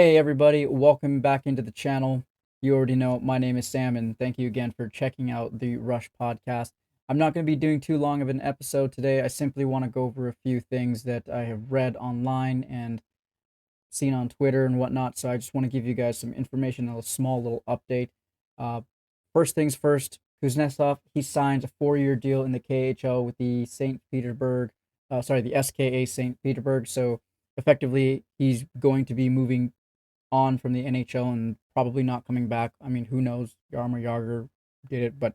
Hey everybody, welcome back into the channel. You already know my name is Sam, and thank you again for checking out the Rush podcast. I'm not going to be doing too long of an episode today. I simply want to go over a few things that I have read online and seen on Twitter and whatnot. So I just want to give you guys some information, a small little update. Uh, First things first, Kuznetsov, he signed a 4-year deal in the KHL with the the SKA St. Petersburg. So effectively, he's going to be moving on from the NHL and probably not coming back. I mean, who knows? Yarmer Yager did it, but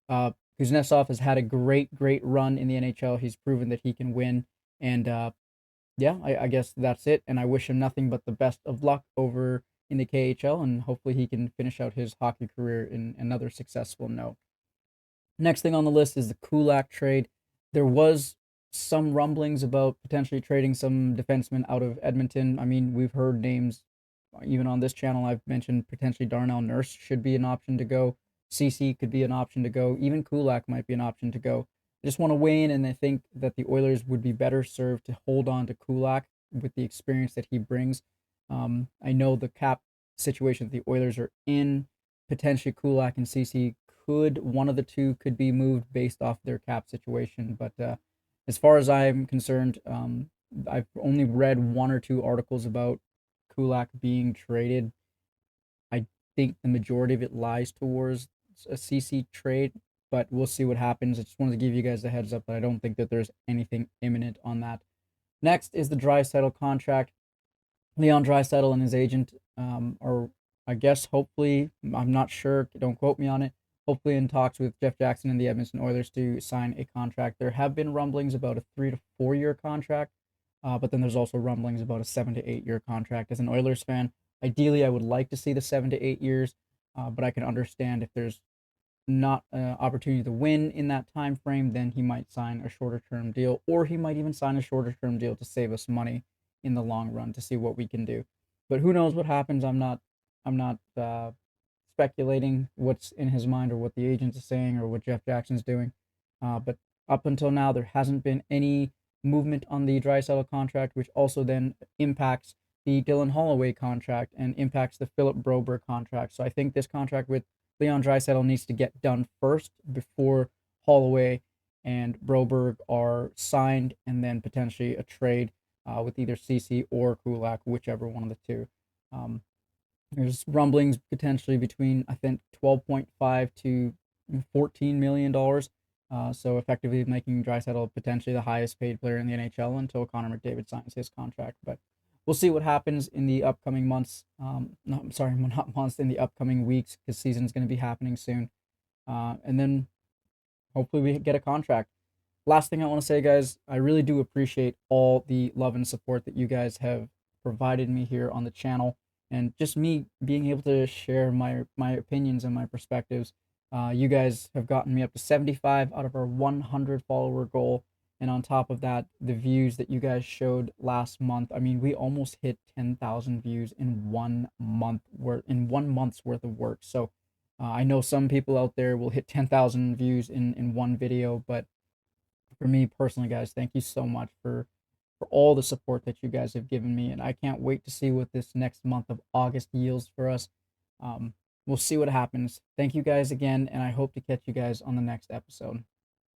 uh, Kuznetsov has had a great run in the NHL. He's proven that he can win, and yeah, I guess that's it. And I wish him nothing but the best of luck over in the KHL, and hopefully he can finish out his hockey career in another successful note. Next thing on the list is the Kulak trade. There was some rumblings about potentially trading some defensemen out of Edmonton. I mean, we've heard names even on this channel. I've mentioned potentially Darnell Nurse should be an option to go. CC could be an option to go. Even Kulak might be an option to go. I just want to weigh in, and I think that the Oilers would be better served to hold on to Kulak with the experience that he brings. I know the cap situation that the Oilers are in. Potentially Kulak and CC could one of the two could be moved based off their cap situation. But as far as I'm concerned, I've only read one or two articles about Kulak being traded. I think the majority of it lies towards a CC trade, but we'll see what happens. I just wanted to give you guys a heads up that I don't think that there's anything imminent on that. Next is the Draisaitl contract. Leon Draisaitl and his agent are, I guess, hopefully, I'm not sure, don't quote me on it, hopefully in talks with Jeff Jackson and the Edmonton Oilers to sign a contract. There have been rumblings about a 3 to 4 year contract, but then there's also rumblings about a 7 to 8 year contract. As an Oilers fan, ideally, I would like to see the 7 to 8 years, but I can understand if there's not an opportunity to win in that time frame, then he might sign a shorter term deal, or he might even sign a shorter term deal to save us money in the long run to see what we can do. But who knows what happens? I'm not speculating what's in his mind or what the agent is saying or what Jeff Jackson's doing. But up until now, there hasn't been any movement on the Draisaitl contract, which also then impacts the Dylan Holloway contract and impacts the Philip Broberg contract. So I think this contract with Leon Draisaitl needs to get done first before Holloway and Broberg are signed, and then potentially a trade with either CC or Kulak, whichever one of the two. Um, there's rumblings potentially between, I think, 12.5 to $14 million. So effectively making Draisaitl potentially the highest paid player in the NHL until Connor McDavid signs his contract. But we'll see what happens in the upcoming months. No, I'm sorry, not months, in the upcoming weeks, because season's going to be happening soon. And then hopefully we get a contract. Last thing I want to say, guys, I really do appreciate all the love and support that you guys have provided me here on the channel, and just me being able to share my opinions and my perspectives. You guys have gotten me up to 75 out of our 100 follower goal, and on top of that, the views that you guys showed last month. I mean, we almost hit 10,000 views in 1 month, in 1 month's worth of work. So I know some people out there will hit 10,000 views in one video, but for me personally, guys, thank you so much for all the support that you guys have given me, and I can't wait to see what this next month of August yields for us. We'll see what happens. Thank you guys again, and I hope to catch you guys on the next episode.